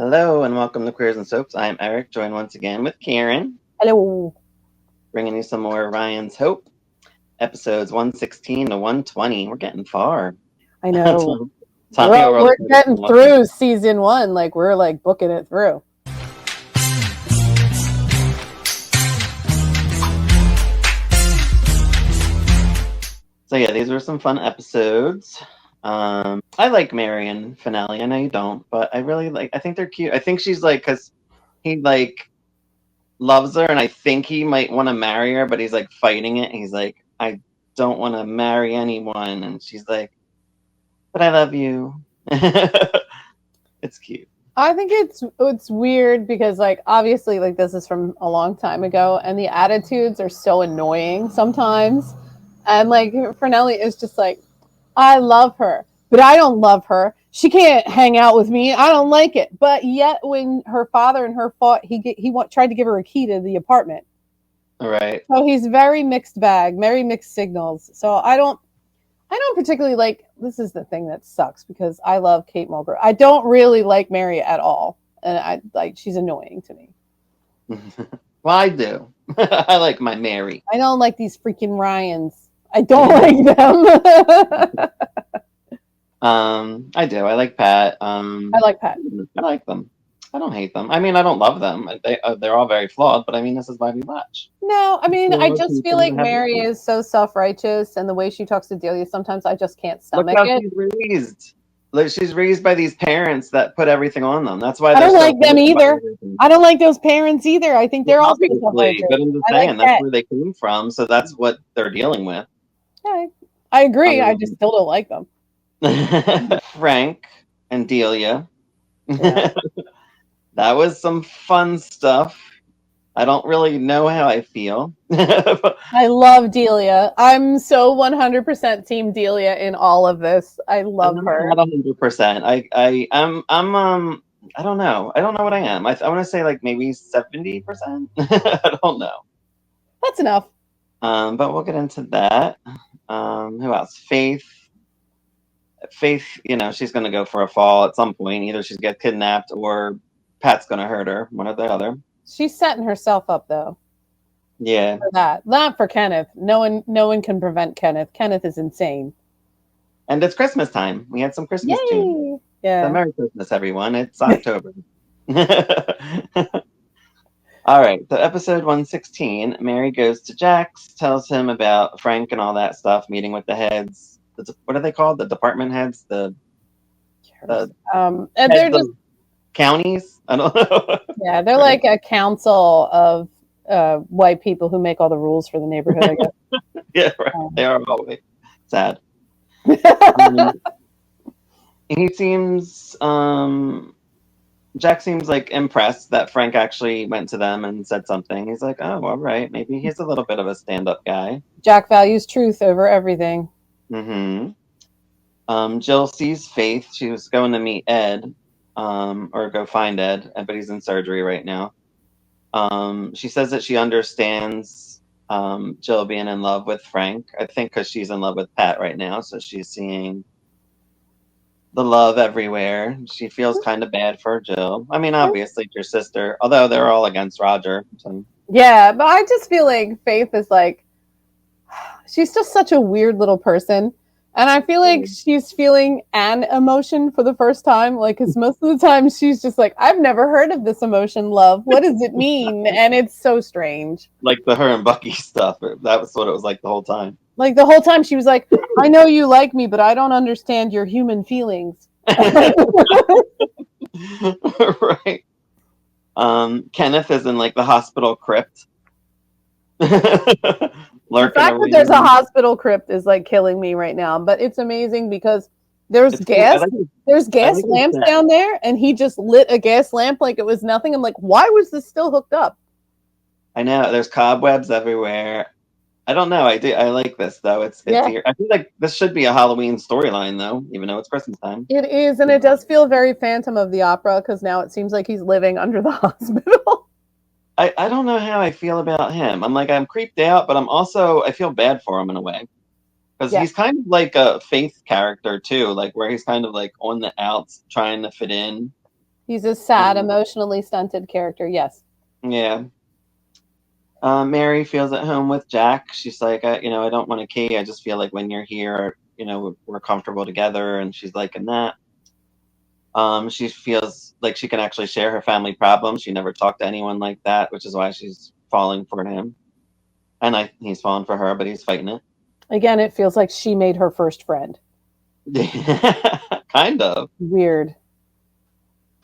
Hello and welcome to Queers and Soaps. I'm Eric, joined once again with Karen, Hello. bringing you some more Ryan's Hope, episodes 116 to 120. We're getting far. I know. Tommy O'Rourke. We're getting through season one. Like we're like booking it through. So yeah, these were some fun episodes. I like Marion finale. I know you don't, but I really like. I think they're cute. I think she's like because he like loves her, and I think he might want to marry her, but he's like fighting it. He's like, I don't want to marry anyone, and she's like, but I love you. It's cute. I think it's weird because like obviously like this is from a long time ago and the attitudes are so annoying sometimes. And like Fernelli is just like, I love her, but I don't love her. She can't hang out with me. I don't like it. But yet when her father and her fought, tried to give her a key to the apartment. All right. So he's very mixed bag, very mixed signals. So I don't particularly like. This is the thing that sucks because I love Kate Mulgrew. I don't really like Mary at all, and I like she's annoying to me. Well, I do. I like my Mary. I don't like these freaking Ryans. I don't like them. I do. I like Pat. I like Pat. I like them. I don't hate them. I mean, I don't love them. They're all very flawed, but I mean, this is why we watch. No, I mean, I just feel like Have Mary is so self-righteous, and the way she talks to Delia, sometimes I just can't Look stomach how it. she's raised. Like she's raised by these parents that put everything on them. That's why I they're don't so like them either. I don't like those parents either. I think they're also obviously, self-righteous. but I'm just I like saying that's that. where they came from, so that's what they're dealing with. Yeah, I agree. I just Um, still don't like them. Frank and Delia. Yeah. That was some fun stuff. I don't really know how I feel. I love Delia. I'm so 100% team Delia in all of this. I I'm love her. not 100%. I don't know. I don't know what I am. I want to say like maybe 70%. I don't know. That's enough. But we'll get into that. Who else? Faith. Faith, she's going to go for a fall at some point. Either she's get kidnapped or Pat's going to hurt her, one or the other. She's setting herself up though. Yeah. For that. Not for Kenneth. No one can prevent Kenneth. Kenneth is insane. And it's Christmas time. We had some Christmas tunes. Yay. So Yeah. Merry Christmas, everyone. It's October. All right. So episode 116, Mary goes to Jack's, tells him about Frank and all that stuff, meeting with the heads. What are they called? The department heads? The And they're just counties? I don't know. yeah, they're like a council of white people who make all the rules for the neighborhood, I guess. Yeah, right. They are always sad. He seems Jack seems like impressed that Frank actually went to them and said something. He's like, oh, all right, maybe he's a little bit of a stand-up guy. Jack values truth over everything. Jill sees Faith. She was going to meet Ed, or go find Ed, but he's in surgery right now. She says that she understands Jill being in love with Frank. I think because she's in love with Pat right now, so she's seeing the love everywhere. She feels kind of bad for Jill. I mean, obviously, it's your sister, although they're all against Roger. So. Yeah, but I just feel like Faith is like, she's just such a weird little person. And I feel like she's feeling an emotion for the first time. Like, because most of the time she's just like, I've never heard of this emotion, love. What does it mean? And it's so strange. Like the her and Bucky stuff. That was what it was like the whole time. Like, the whole time she was like, I know you like me, but I don't understand your human feelings. Right. Kenneth is in like the hospital crypt. The fact that there's a hospital crypt is like killing me right now, but it's amazing because there's gas lamps down there, and he just lit a gas lamp like it was nothing. I'm like, why was this still hooked up? I know there's cobwebs everywhere. I don't know. I like this though. It's here. I feel like this should be a Halloween storyline though, even though it's Christmas time. It is, and it does feel very Phantom of the Opera because now it seems like he's living under the hospital. I don't know how I feel about him. I'm like, I'm creeped out, but I feel bad for him in a way. Because he's kind of like a Faith character too, like where he's kind of like on the outs trying to fit in. He's a sad, emotionally stunted character. Yes. Yeah. Mary feels at home with Jack. She's like, I don't want a key. I just feel like when you're here, we're comfortable together. And she's liking that. She feels like she can actually share her family problems. She never talked to anyone like that, which is why she's falling for him. And he's falling for her, but he's fighting it. Again, it feels like she made her first friend. Kind of. Weird.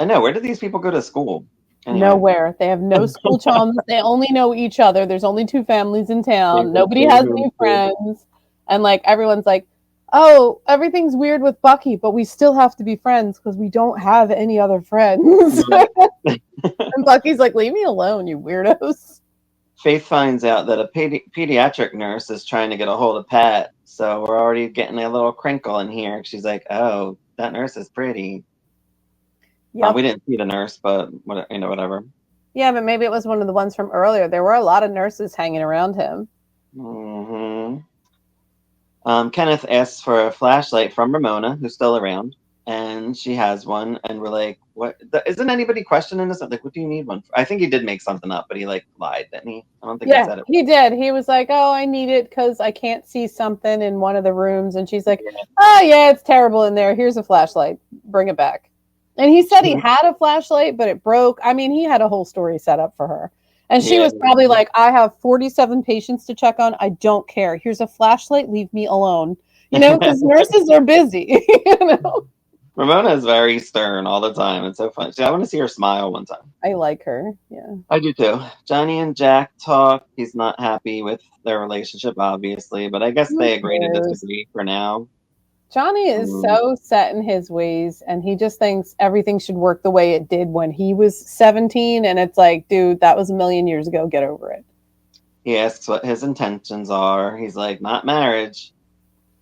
I know. Where did these people go to school? Anyway. Nowhere. They have no school chums. They only know each other. There's only 2 families in town. Nobody has any friends. And like everyone's like, oh, everything's weird with Bucky, but we still have to be friends because we don't have any other friends. And Bucky's like, leave me alone, you weirdos. Faith finds out that a pediatric nurse is trying to get a hold of Pat. So we're already getting a little crinkle in here. She's like, oh, that nurse is pretty. Yep. We didn't see the nurse, but whatever. Yeah, but maybe it was one of the ones from earlier. There were a lot of nurses hanging around him. Mm-hmm. Kenneth asks for a flashlight from Ramona, who's still around, and she has one. And we're like, "What? Isn't anybody questioning this? Like, what do you need one for?" I think he did make something up, but he like lied, didn't he? I don't think he said it. He did. He was like, "Oh, I need it because I can't see something in one of the rooms," and she's like, "Oh yeah, it's terrible in there. Here's a flashlight. Bring it back." And he said he had a flashlight, but it broke. I mean, he had a whole story set up for her. And she was probably like, I have 47 patients to check on. I don't care. Here's a flashlight. Leave me alone. Because nurses are busy. Ramona is very stern all the time. It's so fun. I want to see her smile one time. I like her. Yeah. I do too. Johnny and Jack talk. He's not happy with their relationship, obviously, but I guess they agree to disagree for now. Johnny is so set in his ways, and he just thinks everything should work the way it did when he was 17. And it's like, dude, that was a million years ago. Get over it. He asks what his intentions are. He's like, not marriage.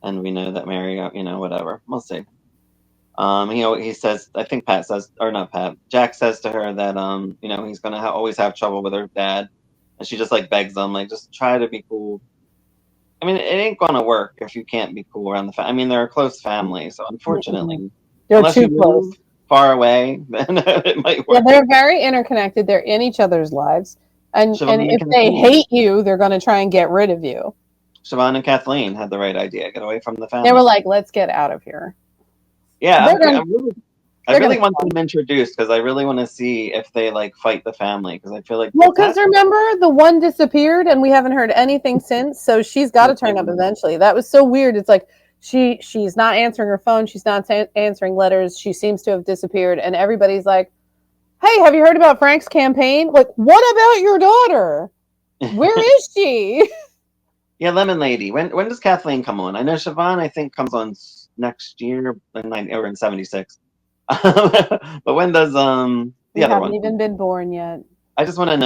And we know that Mary, whatever. We'll see. He says, I think Pat says, or not Pat, Jack says to her that, he's going to always have trouble with her dad. And she just like begs them, like, just try to be cool. I mean, it ain't going to work if you can't be cool around the family. I mean, they're a close family, so unfortunately, unless you move far away, then it might work. Yeah, they're very interconnected. They're in each other's lives. And if they hate you, they're going to try and get rid of you. Siobhan and Kathleen had the right idea. Get away from the family. They were like, let's get out of here. Yeah, I really want them introduced because I really want to see if they like fight the family because I feel like because remember the one disappeared and we haven't heard anything since, so she's got to turn up eventually. That was so weird. It's like she's not answering her phone, she's not answering letters, she seems to have disappeared, and everybody's like, "Hey, have you heard about Frank's campaign? Like, what about your daughter? Where is she?" Yeah, Lemon Lady. When does Kathleen come on? I know Siobhan I think comes on next year in 76. But when does the other one? We haven't even been born yet. I just want to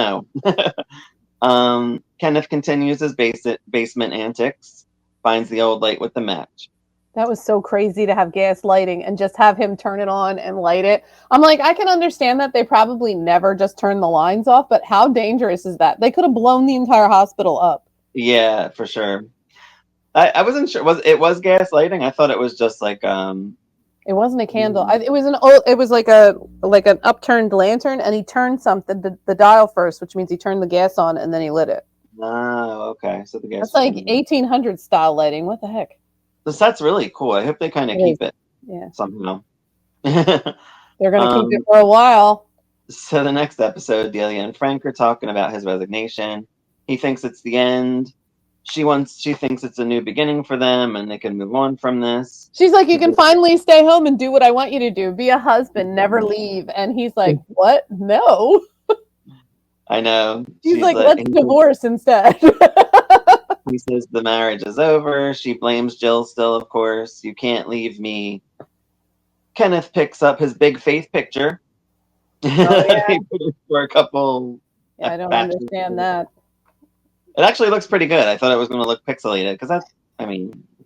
know. Kenneth continues his basement antics, finds the old light with the match. That was so crazy to have gas lighting and just have him turn it on and light it. I'm like, I can understand that they probably never just turn the lines off, but how dangerous is that? They could have blown the entire hospital up. Yeah, for sure. I wasn't sure. It was gas lighting? I thought it was just like It wasn't a candle. It was like an upturned lantern, and he turned the dial first, which means he turned the gas on and then he lit it. Oh, okay. So the gas. That's like 1800 style lighting. What the heck? The set's really cool. I hope they kind of keep it. Yeah. Somehow. They're gonna keep it for a while. So the next episode, Delia and Frank are talking about his resignation. He thinks it's the end. She thinks it's a new beginning for them and they can move on from this. She's like, you can finally stay home and do what I want you to do. Be a husband, never leave. And he's like, what? No. I know. She's like, let's divorce instead. He says the marriage is over. She blames Jill still, of course. You can't leave me. Kenneth picks up his big Faith picture. Oh, yeah. He put it for a couple. Yeah, I don't understand that. It actually looks pretty good. I thought it was going to look pixelated because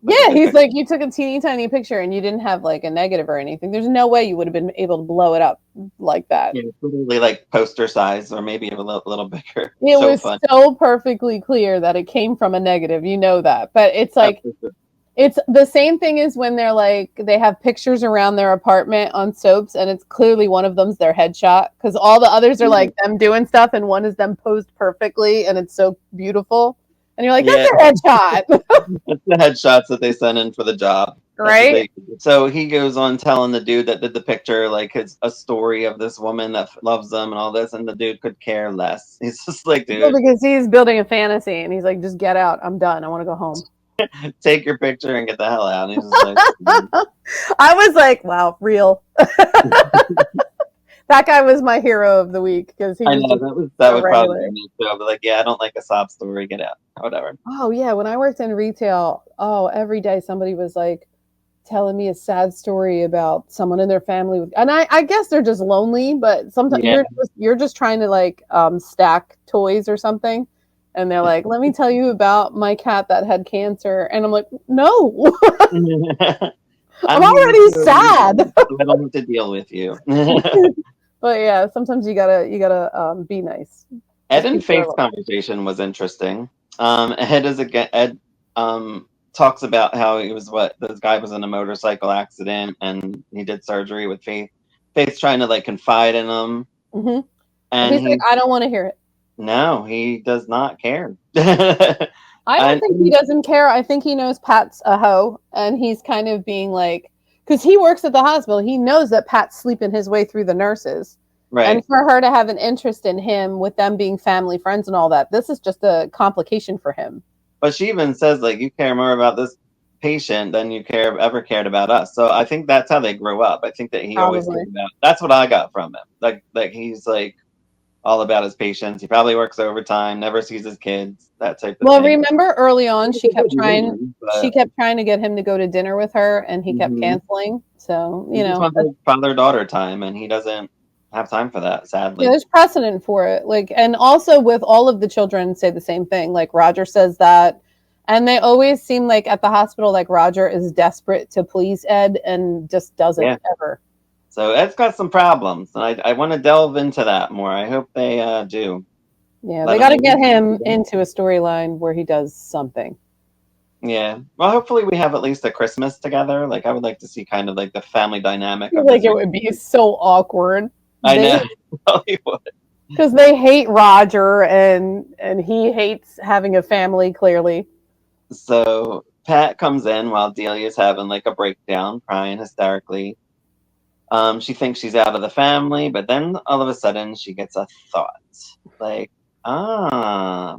yeah, he's like, you took a teeny tiny picture and you didn't have like a negative or anything. There's no way you would have been able to blow it up like that. Yeah, probably like poster size or maybe a little bigger. It was so perfectly clear that it came from a negative. You know that. But it's like, It's the same thing as when they're like they have pictures around their apartment on soaps, and it's clearly one of them's their headshot because all the others are like them doing stuff, and one is them posed perfectly, and it's so beautiful. And you're like, that's Yeah, their headshot, it's the headshots that they send in for the job. That's what right? they. So he goes on telling the dude that did the picture like it's a story of this woman that loves them and all this, and the dude could care less. He's just like, Well, dude, because he's building a fantasy, and he's like, just get out. I'm done. I want to go home. take your picture and get the hell out. And he's just like, I was like, wow, real. That guy was my hero of the week because he I was know just that so would probably regular. be me too. I'd be like, yeah, I don't like a sob story. Get out. Whatever. Oh yeah, when I worked in retail, oh every day somebody was like telling me a sad story about someone in their family, and I guess they're just lonely. But sometimes Yeah. you're just trying to like stack toys or something, and they're like, "Let me tell you about my cat that had cancer," and I'm like, "No, I'm I'm here already so sad." I don't have to deal with you. But yeah, sometimes you gotta be nice. Ed Just and keep your Faith's conversation was interesting. Ed is again. Ed talks about how he was what this guy was in a motorcycle accident and he did surgery with Faith. Faith's trying to like confide in him, hmm and He's like, he I don't want to hear it. no, he does not care. I don't and think he doesn't care. I think he knows Pat's a hoe, and he's kind of being like, because he works at the hospital, he knows that Pat's sleeping his way through the nurses. And right, for her to have an interest in him with them being family friends and all that, this is just a complication for him. but she even says like you care more about this patient than you ever cared about us. So I think that's how they grew up. I think that he always Probably. cared about. That's what I got from him. Like he's like all about his patients. He probably works overtime, never sees his kids, that type of Well, thing. remember early on, He's a good man, she but kept trying to get him to go to dinner with her, and he kept mhm. canceling. So, He just wants like father-daughter time, and he doesn't have time for that, yeah, sadly. there's precedent for it. Like, and also with all of the children say the same thing. Like Roger says that, and they always seem like at the hospital, like Roger is desperate to please Ed and just doesn't Yeah. ever. So Ed's got some problems, and I want to delve into that more. I hope they do. Yeah, Let they him got to know. get him into a storyline where he does something. Yeah. Well, hopefully we have at least a Christmas together. Like I would like to see kind of like the family I dynamic feel of like his. it would be so awkward. I They know. Hollywood. because they hate Roger and he hates having a family. Clearly, So Pat comes in while Delia's having like a breakdown, crying hysterically. She thinks she's out of the family, but then all of a sudden she gets a thought. Like, ah,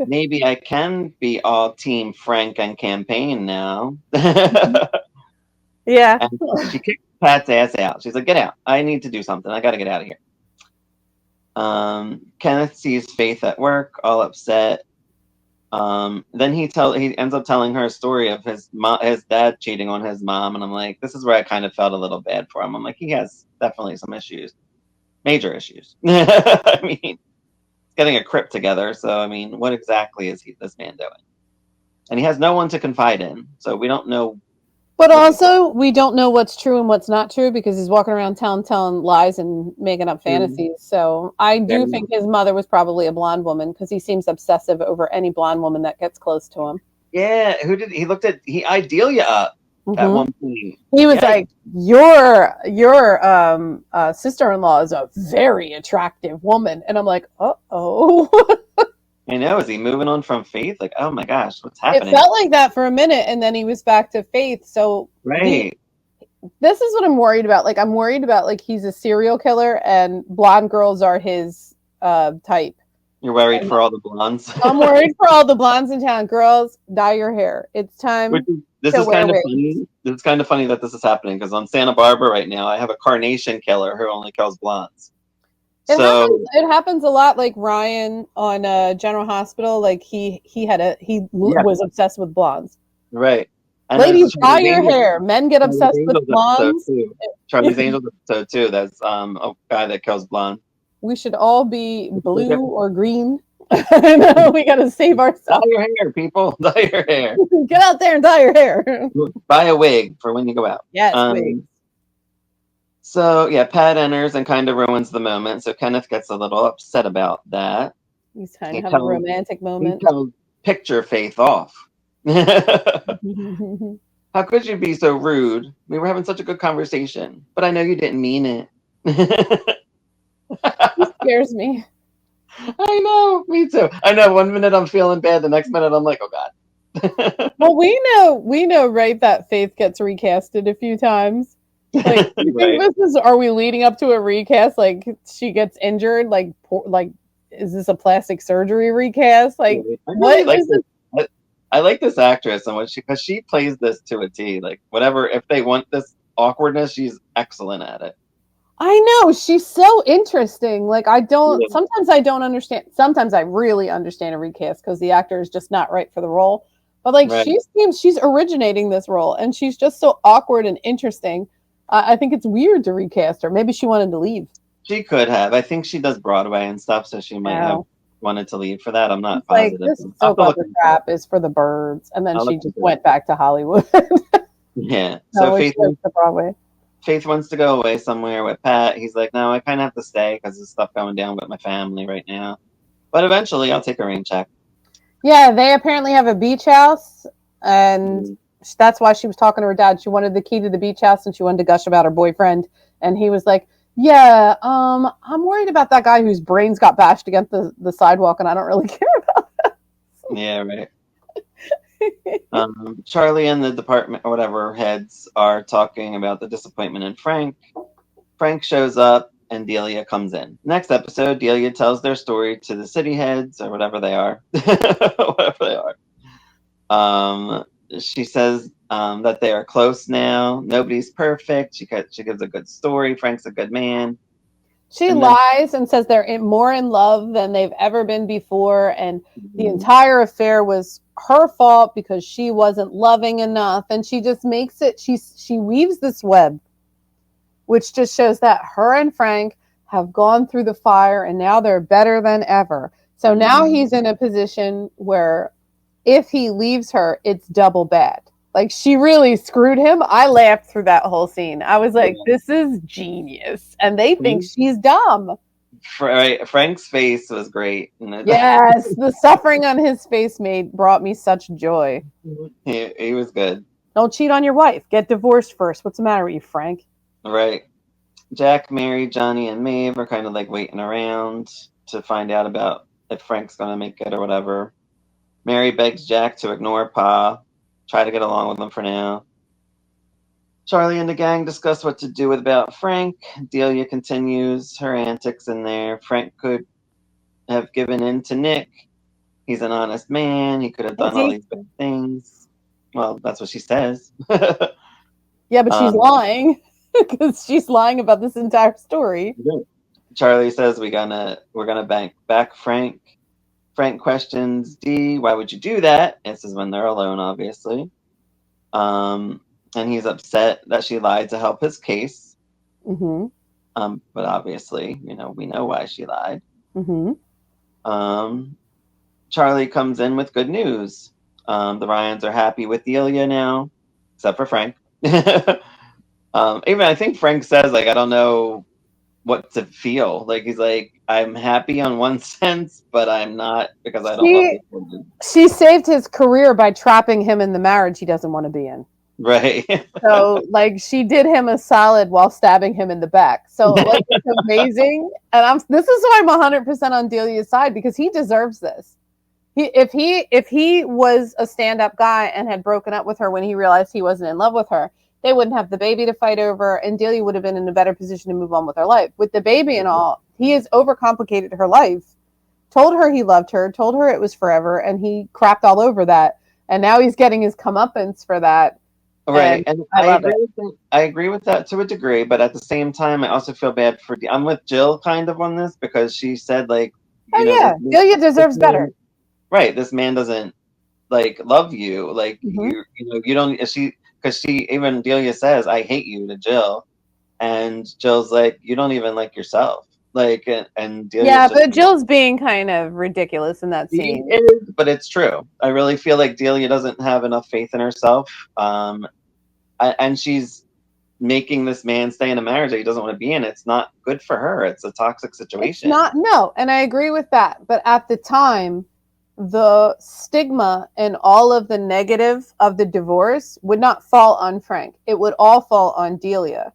maybe I can be all team Frank and campaign now. yeah. And she kicks Pat's ass out. She's like, get out. I need to do something. I got to get out of here. Kenneth sees Faith at work, all upset. Then he ends up telling her a story of his dad cheating on his mom, and I'm like, this is where I kind of felt a little bad for him. I'm like, he has definitely some issues, major issues. I mean, he's getting a crypt together, so I mean, what exactly is this man doing? And he has no one to confide in, so we don't know But what he's also, we don't know what's true and what's not true because he's walking around town telling lies and making up doing. fantasies. So I do Very think his mother was probably a blonde woman because he seems obsessive over any blonde woman that gets close to him. Yeah, who did he looked at? He eyed Delia up at hmm one point. He was Yeah, like, "Your sister-in-law is a very attractive woman," and I'm like, "Uh oh." I know. Is he moving on from Faith? Like, oh my gosh, what's It happening? felt like that for a minute, and then he was back to Faith. So Right. this is what I'm worried about. Like I'm worried about like he's a serial killer, and blonde girls are his type. You're worried And for all the blondes. I'm worried for all the blondes in town. Girls, dye your hair. It's time This to is wear kind of wigs. funny. This is kind of funny that this is happening because on Santa Barbara right now, I have a carnation killer who only kills blondes. It So happens. It happens a lot. Like Ryan on General Hospital. Like he yeah, was obsessed with blondes. right. And there's Ladies, a dye your hair. Men get Charlie's obsessed with Angels episode blondes. too. Charlie's Angels episode too. That's a guy that kills blonde. We should all be Like, blue or green. We got to save dye ourselves. your hair, people. Dye your hair. Get out there and dye your hair. Buy a wig for when you go out. Yes, wigs. So yeah, Pat enters and kind of ruins the moment. So Kenneth gets a little upset about that. He's trying He to have a tells romantic he moment. tells Picture Faith off. How could you be so rude? We were having such a good conversation, but I know you didn't mean it. He scares me. I know, me too. I know. One minute I'm feeling bad, the next minute I'm like, oh god. Well, we know, right, that Faith gets recasted a few times. Like, you think Right. this is? Are we leading up to a recast? Like, she gets injured. Like, is this a plastic surgery recast? Like, I really what like is this. it? I like this actress and what she because she plays this to a T. Like whatever, if they want this awkwardness, she's excellent at it. I know she's so interesting. Like, I don't. Yeah. Sometimes I don't understand. Sometimes I really understand a recast because the actor is just not right for the role. But like, Right. she seems she's originating this role, and she's just so awkward and interesting. I think it's weird to recast her. Maybe she wanted to leave. She could have. I think she does Broadway and stuff, so she might have Now wanted to leave for that. I'm she's not like, positive. this I'll have soap to look opera into it. crap is for the birds, and then I'll she look just into it. went back to Hollywood. Yeah. So No, she went to Broadway. Faith wants to go away somewhere with Pat. He's like, no, I kind of have to stay because there's stuff going down with my family right now. But eventually, I'll take a rain check. Yeah, they apparently have a beach house, and that's why she was talking to her dad. She wanted the key to the beach house, and she wanted to gush about her boyfriend. And he was like, "Yeah, I'm worried about that guy whose brains got bashed against the sidewalk, and I don't really care about Yeah, right. Charlie and the department or whatever heads are talking about the disappointment in Frank. Frank shows up and Delia comes in. Next episode, Delia tells their story to the city heads or whatever they are. Whatever they are. She says that they are close now. Nobody's perfect. She gives a good story. Frank's a good man. She And then lies and says they're more in love than they've ever been before, and the Mhm. entire affair was her fault because she wasn't loving enough, and she just makes it. She weaves this web, which just shows that her and Frank have gone through the fire, and now they're better than ever. So now he's in a position where if he leaves her, it's double bad. Like, she really screwed him. I laughed through that whole scene. I was like, this is genius. And they think she's dumb. Frank's face was great. Yes, the suffering on his face brought me such joy. He was good. Don't cheat on your wife. Get divorced first. What's the matter with you, Frank? Right. Jack, Mary, Johnny, and Maeve are kind of like waiting around to find out about if Frank's going to make it or whatever. Mary begs Jack to ignore Pa, try to get along with him for now. Charlie and the gang discuss what to do about Frank. Delia continues her antics in there. Frank could have given in to Nick. He's an honest man. He could have Is done all he? these bad things. Well, that's what she says. Yeah, but she's um, lying because she's lying about this entire story. Charlie says we're gonna bank back Frank. Frank questions Dee, why would you do that? This is when they're alone, obviously. And he's upset that she lied to help his case. Mm-hmm. But obviously, we know why she lied. Mm-hmm. Charlie comes in with good news. The Ryans are happy with Delia now, except for Frank. Even I think Frank says, like, I don't know what to feel. Like, he's like, I'm happy on one sense, but I'm not because I don't love She these women. she saved his career by trapping him in the marriage he doesn't want to be in. Right. So, like, she did him a solid while stabbing him in the back. So, like, it's amazing. And this is why I'm 100% on Delia's side, because he deserves this. If he was a stand-up guy and had broken up with her when he realized he wasn't in love with her, they wouldn't have the baby to fight over, and Delia would have been in a better position to move on with her life. With the baby and all, he has overcomplicated her life, told her he loved her, told her it was forever, and he crapped all over that. And now he's getting his comeuppance for that. Right, and I love it. I agree with that to a degree, but at the same time, I also feel bad for. I'm with Jill kind of on this because she said, like, Oh this, yeah, Delia this deserves better. man, right? This man doesn't like love you, like Mm-hmm. you don't. Because she even Delia says, "I hate you" to Jill, and Jill's like, "You don't even like yourself." Like, and Delia's Yeah, just but Jill's being kind of ridiculous in that she scene. is, but it's true. I really feel like Delia doesn't have enough faith in herself, and she's making this man stay in a marriage that he doesn't want to be in. It's not good for her. It's a toxic It's situation. not, no, and I agree with that. But at the time, the stigma and all of the negative of the divorce would not fall on Frank. It would all fall on Delia.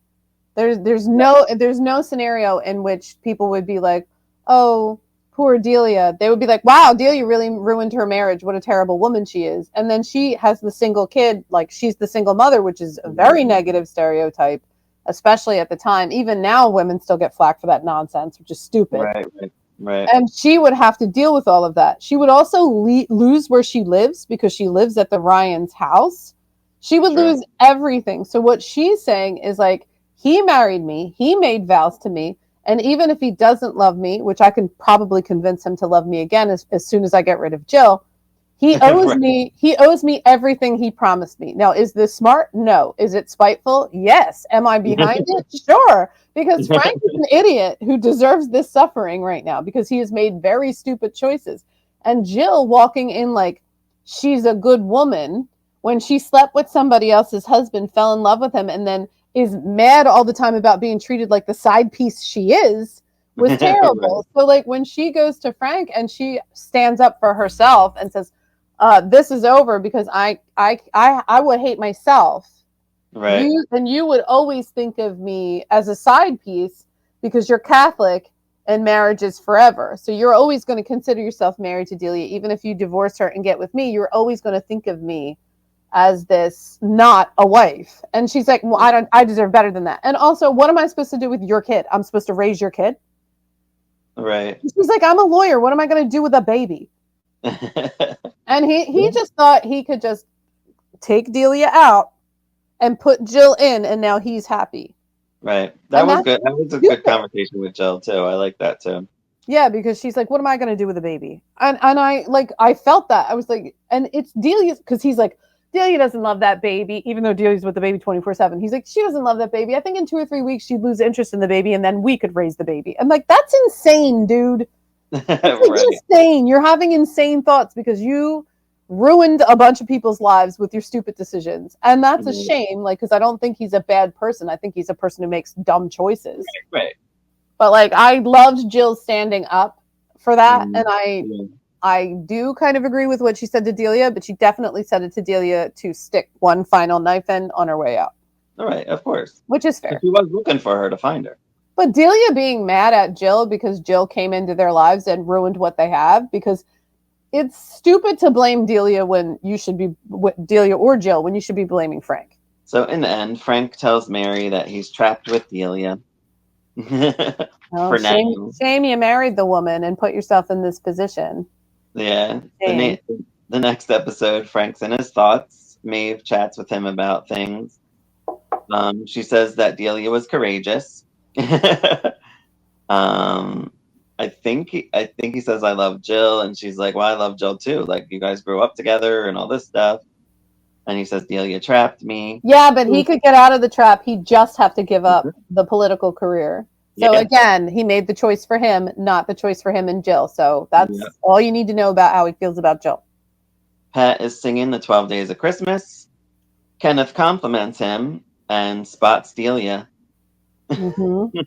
There's no scenario in which people would be like, oh, poor Delia. They would be like, wow, Delia really ruined her marriage. What a terrible woman she is. And then she has the single kid, like she's the single mother, which is a very negative stereotype, especially at the time. Even now, women still get flack for that nonsense, which is stupid. Right. And she would have to deal with all of that. She would also lose where she lives because she lives at the Ryan's house. She would lose everything. So what she's saying is like, he married me, he made vows to me, and even if he doesn't love me, which I can probably convince him to love me again as soon as I get rid of Jill, he owes me everything he promised me. Now, is this smart? No. Is it spiteful? Yes. Am I behind it? Sure. Because Frank is an idiot who deserves this suffering right now because he has made very stupid choices. And Jill walking in like she's a good woman when she slept with somebody else's husband, fell in love with him, and then is mad all the time about being treated like the side piece she is was terrible. So like when she goes to Frank and she stands up for herself and says, this is over because I would hate myself. Right. You would always think of me as a side piece because you're Catholic and marriage is forever. So you're always going to consider yourself married to Delia. Even if you divorce her and get with me, you're always going to think of me as this not a wife. And she's like, well, I deserve better than that. And also, what am I supposed to do with your kid? I'm supposed to raise your kid? Right. She's like, I'm a lawyer. What am I going to do with a baby? And he just thought he could just take Delia out and put Jill in, and now he's happy. Right. That was good. That was a good conversation with Jill too. I like that too. Yeah, because she's like, what am I going to do with a baby? And I felt that. I was like, and it's Delia, because he's like, Delia doesn't love that baby, even though Delia's with the baby 24/7. He's like, she doesn't love that baby. I think in 2 or 3 weeks she'd lose interest in the baby, and then we could raise the baby. I'm like, that's insane, dude. It's insane. You're having insane thoughts because you ruined a bunch of people's lives with your stupid decisions, and that's a shame. Like, because I don't think he's a bad person. I think he's a person who makes dumb choices. Right. But like, I loved Jill standing up for that, and I do kind of agree with what she said to Delia, but she definitely said it to Delia to stick one final knife in on her way out. All right, of course. Which is fair. He was looking for her to find her. But Delia being mad at Jill because Jill came into their lives and ruined what they have, because it's stupid to blame Delia when you should be Delia or Jill when you should be blaming Frank. So in the end, Frank tells Mary that he's trapped with Delia. Shame you married the woman and put yourself in this position. Yeah. The next episode, Frank's in his thoughts. Maeve chats with him about things. She says that Delia was courageous. I think he says I love Jill, and she's like, well, I love Jill too. Like, you guys grew up together and all this stuff. And he says Delia trapped me. Yeah, but he could get out of the trap. He'd just have to give up the political career. So again, he made the choice for him, not the choice for him and Jill. So that's all you need to know about how he feels about Jill. Pat is singing the 12 Days of Christmas. Kenneth compliments him and spots Delia. Mm-hmm.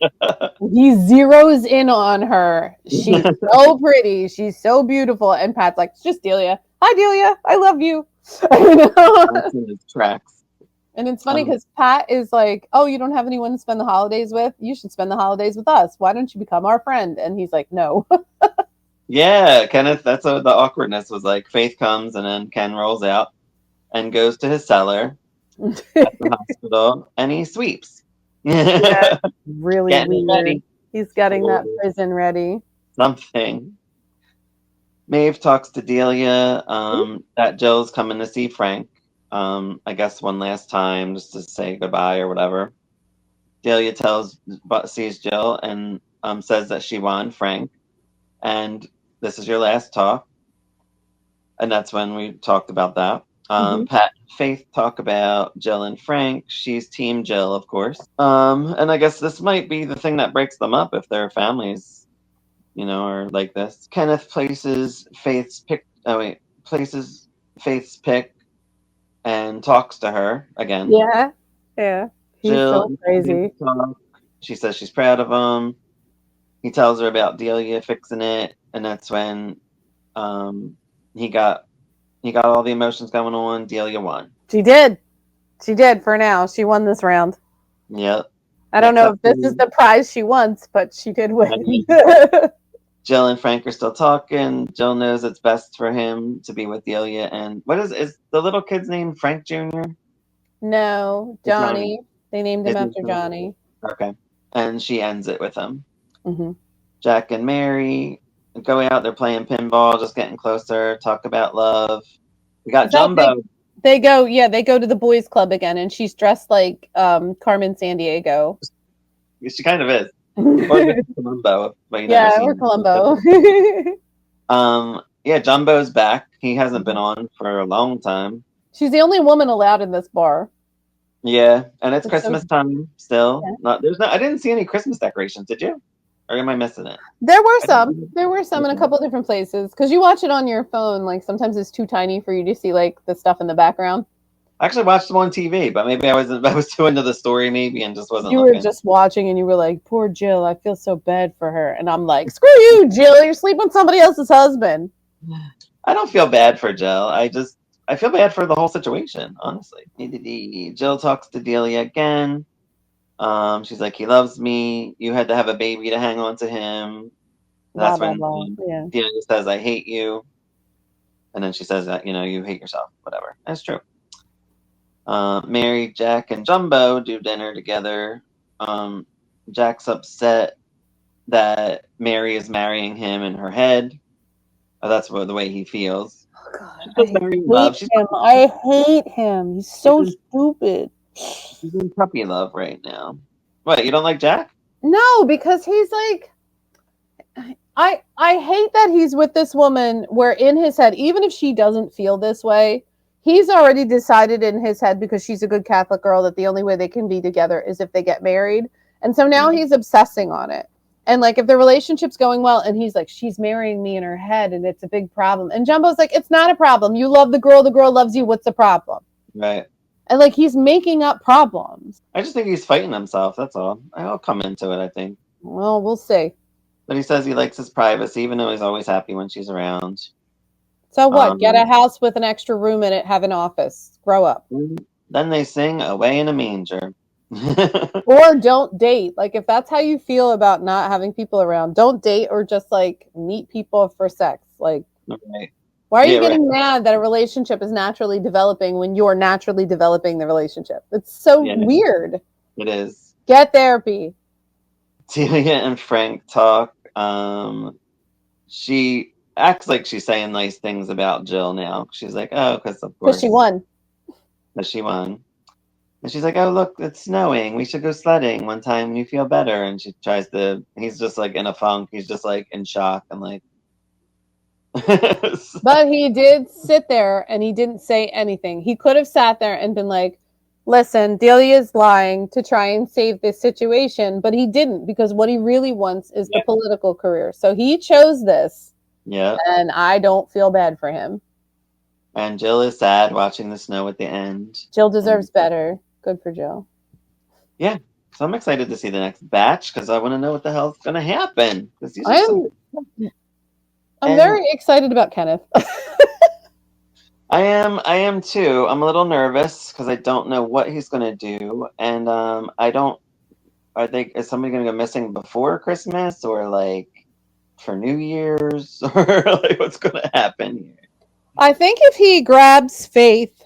He zeroes in on her. She's so pretty. She's so beautiful. And Pat's like, it's just Delia. Hi, Delia. I love you. That's in his tracks. And it's funny because Pat is like, oh, you don't have anyone to spend the holidays with? You should spend the holidays with us. Why don't you become our friend? And he's like, no. Yeah, Kenneth, that's what the awkwardness was like. Faith comes and then Ken rolls out and goes to his cellar at the hospital and he sweeps. Yeah, really weird. Ready. He's getting that prison ready. Something. Maeve talks to Delia that Jill's coming to see Frank. I guess one last time just to say goodbye or whatever. Delia sees Jill and says that she won Frank, and this is your last talk. And that's when we talked about that. Pat and Faith talk about Jill and Frank. She's Team Jill, of course. And I guess this might be the thing that breaks them up if their families, are like this. Kenneth places Faith's pick and talks to her again. Yeah. He's Jill, so crazy. She says she's proud of him. He tells her about Delia fixing it, and that's when he got all the emotions going on. Delia won. She did. She did for now. She won this round. Yep. I don't know if this is the prize she wants, but she did win. Jill and Frank are still talking. Jill knows it's best for him to be with Delia. And what is the little kid's name? Frank Jr.? No, Johnny. They named him after Johnny. Okay. And she ends it with him. Mm-hmm. Jack and Mary going out. They're playing pinball, just getting closer. Talk about love. We got Jumbo. They go to the boys' club again, and she's dressed like Carmen Sandiego. She kind of is. Or Columbo. Or Columbo. Yeah, Jumbo's back. He hasn't been on for a long time. She's the only woman allowed in this bar. Yeah, and it's Christmas time still. Yeah. I didn't see any Christmas decorations. Did you? Or am I missing it? There were some. There were some in a couple different places. Because you watch it on your phone, like sometimes it's too tiny for you to see like the stuff in the background. I actually watched them on TV, but maybe I was too into the story, maybe, and just wasn't. You were just watching, and you were like, "Poor Jill, I feel so bad for her." And I'm like, "Screw you, Jill! You're sleeping with somebody else's husband." I don't feel bad for Jill. I feel bad for the whole situation, honestly. Jill talks to Delia again. She's like, he loves me. You had to have a baby to hang on to him. That's when Delia says, I hate you. And then she says that, you hate yourself, whatever. That's true. Mary, Jack, and Jumbo do dinner together. Jack's upset that Mary is marrying him in her head. That's the way he feels. Oh, God. I hate him. He's so stupid. She's in puppy love right now. What, you don't like Jack? No, because he's like, I hate that he's with this woman where in his head, even if she doesn't feel this way, he's already decided in his head, because she's a good Catholic girl, that the only way they can be together is if they get married. And so now he's obsessing on it. And like, if the relationship's going well, and he's like, she's marrying me in her head, and it's a big problem. And Jumbo's like, it's not a problem. You love the girl loves you. What's the problem? Right. And like, he's making up problems. I just think he's fighting himself. That's all. I'll come into it, I think. Well, we'll see. But he says he likes his privacy, even though he's always happy when she's around. So what? Get a house with an extra room in it, have an office. Grow up. Then they sing Away in a Manger. Or don't date. Like, if that's how you feel about not having people around, don't date, or just like meet people for sex. Like, right. Why are you getting mad that a relationship is naturally developing when you're naturally developing the relationship? It's so weird. It is. Get therapy. Delia and Frank talk. She acts like she's saying nice things about Jill now. She's like, oh, because of course. Because she won. Because she won. And she's like, oh, look, it's snowing. We should go sledding one time when you feel better. And she tries to, he's just like in a funk. He's just like in shock and like. But he did sit there and he didn't say anything. He could have sat there and been like, listen, Delia's lying to try and save this situation, but he didn't, because what he really wants is the political career. So he chose this. Yeah. And I don't feel bad for him. And Jill is sad watching the snow at the end. Jill deserves better. Good for Jill. Yeah. So I'm excited to see the next batch, because I want to know what the hell's going to happen. I'm very excited about Kenneth. I am too. I'm a little nervous because I don't know what he's going to do. And is somebody going to go missing before Christmas, or like for New Year's, or like what's going to happen here? I think if he grabs Faith,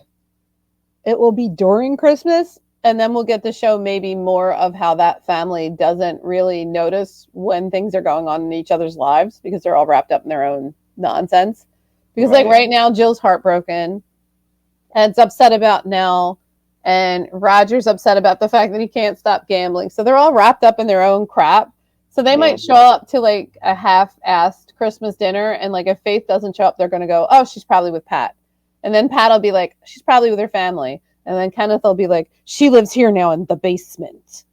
it will be during Christmas, and then we'll get to show maybe more of how that family doesn't really notice when things are going on in each other's lives, because they're all wrapped up in their own nonsense. Because like right now, Jill's heartbroken, Ed's upset about Nell, and Roger's upset about the fact that he can't stop gambling. So they're all wrapped up in their own crap. So they might show up to like a half-assed Christmas dinner, and like if Faith doesn't show up, they're going to go, oh, she's probably with Pat. And then Pat will be like, she's probably with her family. And then Kenneth will be like, she lives here now in the basement.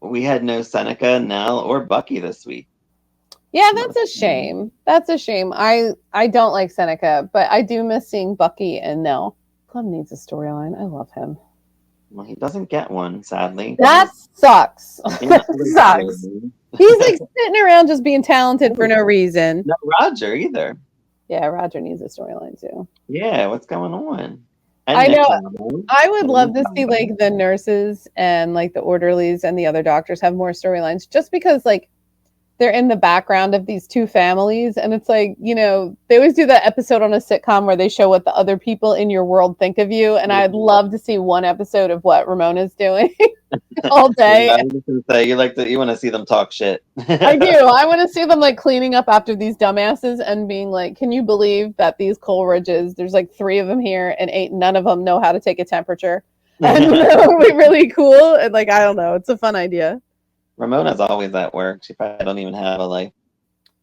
We had no Seneca, Nell, or Bucky this week. Yeah, that's a shame. That's a shame. I don't like Seneca, but I do miss seeing Bucky and Nell. Clem needs a storyline. I love him. Well, he doesn't get one, sadly. That sucks. That sucks. He's like sitting around just being talented for no reason. No Roger either. Yeah, Roger needs a storyline too. Yeah, what's going on? And I Nick's know. on board. I would love to see like the nurses and like the orderlies and the other doctors have more storylines, just because like they're in the background of these two families, and it's like, you know, they always do that episode on a sitcom where they show what the other people in your world think of you, and I'd love to see one episode of what Ramona's doing all day. Yeah, I was gonna say you want to see them talk shit. I do. I want to see them like cleaning up after these dumbasses and being like, "Can you believe that these Coleridges? There's like 3 of them here, and none of them know how to take a temperature." And it'll be really cool. And like, I don't know, it's a fun idea. Ramona's always at work. She probably don't even have a life.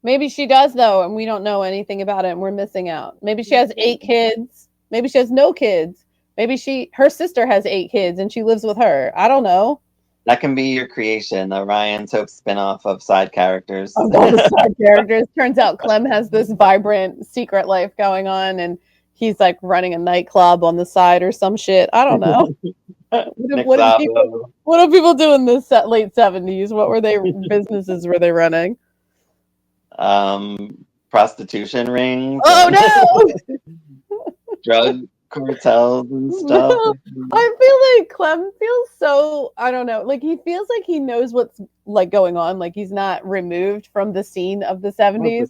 Maybe she does though, and we don't know anything about it, and we're missing out. Maybe she has 8 kids. Maybe she has no kids. Maybe her sister has 8 kids, and she lives with her. I don't know. That can be your creation, a Ryan Soap spinoff of side characters. Of all the side characters, turns out Clem has this vibrant secret life going on, and he's like running a nightclub on the side or some shit. I don't know. What do people do in the late 70s? What were they businesses were they running? Prostitution rings. Oh no! Drug cartels and stuff. No, I feel like Clem feels so, I don't know, like he feels like he knows what's like going on, like he's not removed from the scene of the 70s.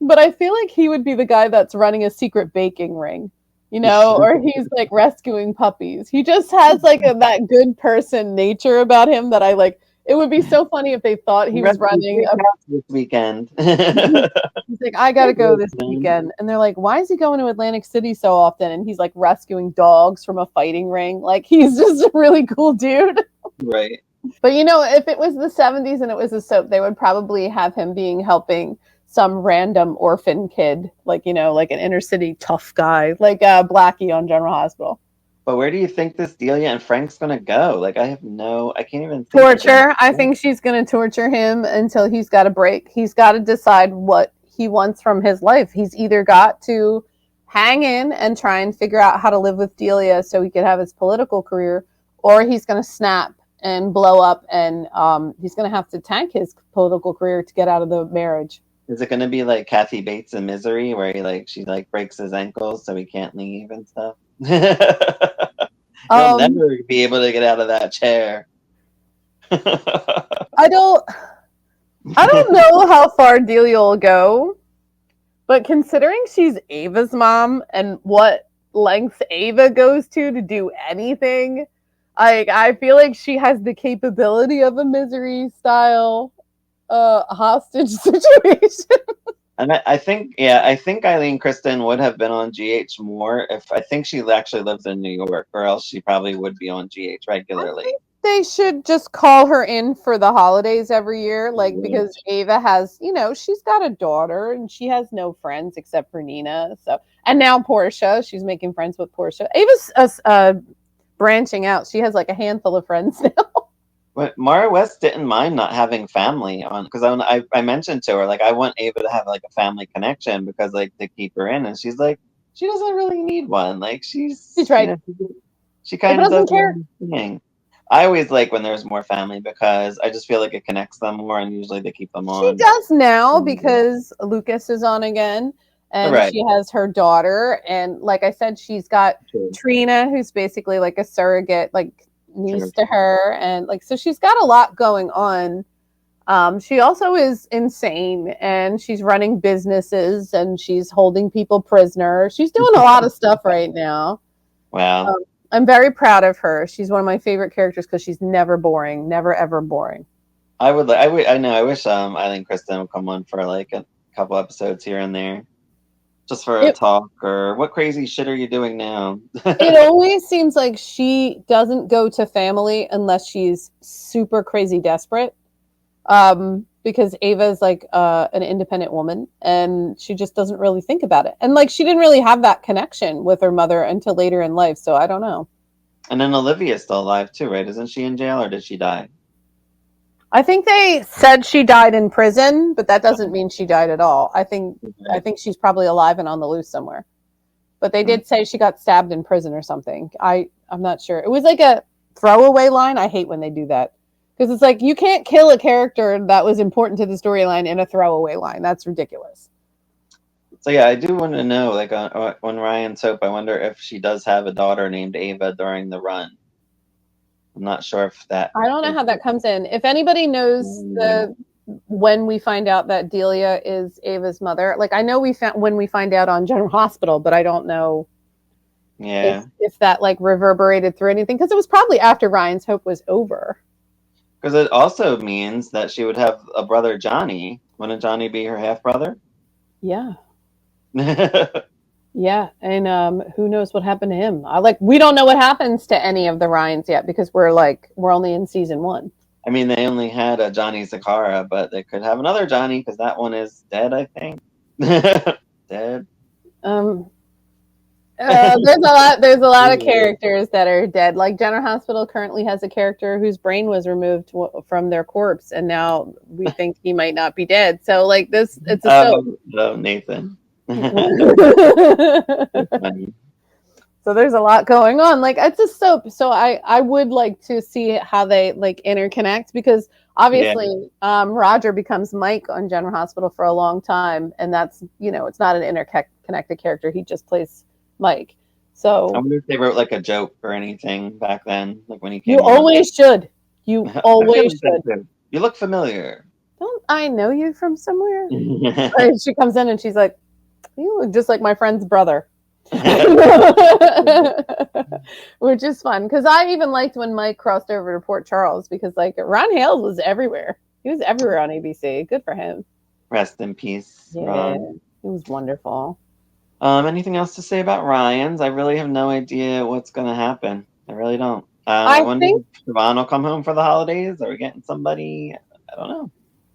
But I feel like he would be the guy that's running a secret baking ring, you know, or he's like rescuing puppies. He just has like that good person nature about him that I like. It would be so funny if they thought he was running this weekend. He's like, I gotta go this weekend. And they're like, why is he going to Atlantic City so often? And he's like rescuing dogs from a fighting ring. Like, he's just a really cool dude. Right. But you know, if it was the 70s and it was a soap, they would probably have him helping some random orphan kid, like, you know, like an inner city tough guy, like Blackie on General Hospital. But where do you think this Delia and Frank's gonna go? Like, I can't even torture. I think she's gonna torture him until he's got a break. He's got to decide what he wants from his life. He's either got to hang in and try and figure out how to live with Delia so he could have his political career, or he's gonna snap and blow up, and he's gonna have to tank his political career to get out of the marriage. Is it gonna be like Kathy Bates in Misery, where she breaks his ankles so he can't leave and stuff? He'll never be able to get out of that chair. I don't know how far Delia will go, but considering she's Ava's mom and what lengths Ava goes to do anything, I feel like she has the capability of a Misery style hostage situation. And I think Eileen Kristen would have been on GH more if I think she actually lives in New York, or else she probably would be on GH regularly. They should just call her in for the holidays every year, like, because Ava has, you know, she's got a daughter and she has no friends except for Nina. So, and now Portia, she's making friends with Portia. Ava's branching out. She has like a handful of friends now. But Mara West didn't mind not having family on, because I mentioned to her, like, I want Ava to have like a family connection because, like, to keep her in, and she's like, she doesn't really need one. Like, she's right. You know, she kind of doesn't care. I always like when there's more family because I just feel like it connects them more, and usually they keep them on. She does now because Lucas is on again, and she has her daughter, and like I said, she's got Trina, who's basically like a surrogate, like, niece to her, and like, so she's got a lot going on. She also is insane, and she's running businesses, and she's holding people prisoner. She's doing a lot of stuff right now. Wow. I'm very proud of her. She's one of my favorite characters because she's never boring, never ever boring. I wish Eileen Kristen would come on for like a couple episodes here and there, just for a talk, or what crazy shit are you doing now? It always seems like she doesn't go to family unless she's super crazy desperate, because Ava's like an independent woman, and she just doesn't really think about it, and like, she didn't really have that connection with her mother until later in life, so I don't know. And then Olivia's still alive too, right? Isn't she in jail, or did she die? I think they said she died in prison, but that doesn't mean she died at all. I think she's probably alive and on the loose somewhere. But they did say she got stabbed in prison or something. I'm not sure. It was like a throwaway line. I hate when they do that. Because it's like you can't kill a character that was important to the storyline in a throwaway line. That's ridiculous. So yeah, I do want to know, like on Ryan Soap, I wonder if she does have a daughter named Ava during the run. I'm not sure if that. I don't know how that comes in. If anybody knows when we find out that Delia is Ava's mother, like I know we found when we find out on General Hospital, but I don't know if that like reverberated through anything, because it was probably after Ryan's Hope was over. Because it also means that she would have a brother, Johnny. Wouldn't Johnny be her half brother? Yeah. Yeah, and who knows what happened to him? We don't know what happens to any of the Ryans yet because we're only in season 1. I mean, they only had a Johnny Zakara, but they could have another Johnny because that one is dead, I think. Dead. There's a lot of characters that are dead. Like General Hospital currently has a character whose brain was removed from their corpse, and now we think he might not be dead. So like this, it's a soap. Nathan. So there's a lot going on. Like it's a soap. So I would like to see how they like interconnect, because obviously Roger becomes Mike on General Hospital for a long time, and that's it's not an interconnected character. He just plays Mike. So I wonder if they wrote like a joke or anything back then, like when he came. You always should. You always should. You look familiar. Don't I know you from somewhere? And she comes in and she's like, "You look just like my friend's brother," which is fun because I even liked when Mike crossed over to Port Charles, because like Ron Hales was everywhere. He was everywhere on ABC. Good for him. Rest in peace, yeah, Ron. He was wonderful. Anything else to say about Ryan's? I really have no idea what's going to happen. I really don't. I wonder if Siobhan will come home for the holidays. Are we getting somebody? I don't know.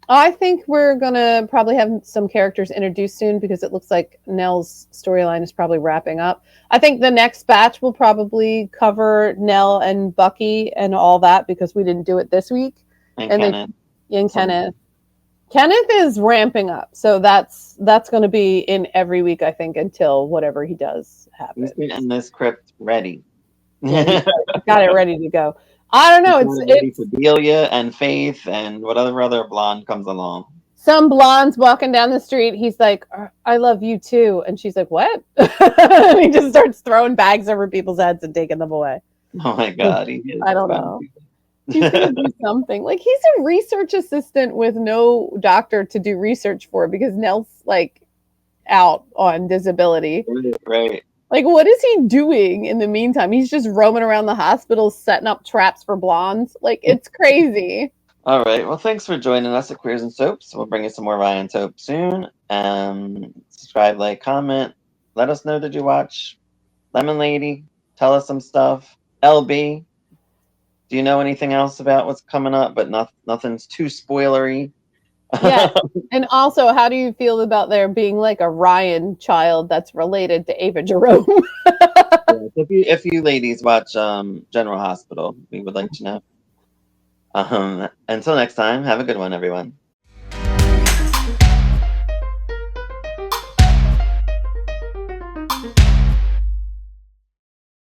I think we're going to probably have some characters introduced soon, because it looks like Nell's storyline is probably wrapping up. I think the next batch will probably cover Nell and Bucky and all that, because we didn't do it this week. And Kenneth. Kenneth is ramping up, so that's going to be in every week, I think, until whatever he does happens. He's getting this script ready. Got it ready to go. I don't know. It's Delia and Faith and whatever other blonde comes along. Some blonde's walking down the street. He's like, "I love you too," and she's like, "What?" And he just starts throwing bags over people's heads and taking them away. Oh my god! I don't know. He's gonna do something. Like, he's a research assistant with no doctor to do research for, because Nell's like out on disability. Right. Like, what is he doing in the meantime? He's just roaming around the hospital setting up traps for blondes. Like, it's crazy. All right. Well, thanks for joining us at Queers and Soaps. We'll bring you some more Ryan Soap soon. Subscribe, like, comment. Let us know, did you watch Lemon Lady? Tell us some stuff. LB, do you know anything else about what's coming up? But nothing's too spoilery. Yeah. And also, how do you feel about there being like a Ryan child that's related to Ava Jerome? If you ladies watch General Hospital, we would like to know. Until next time, have a good one, everyone.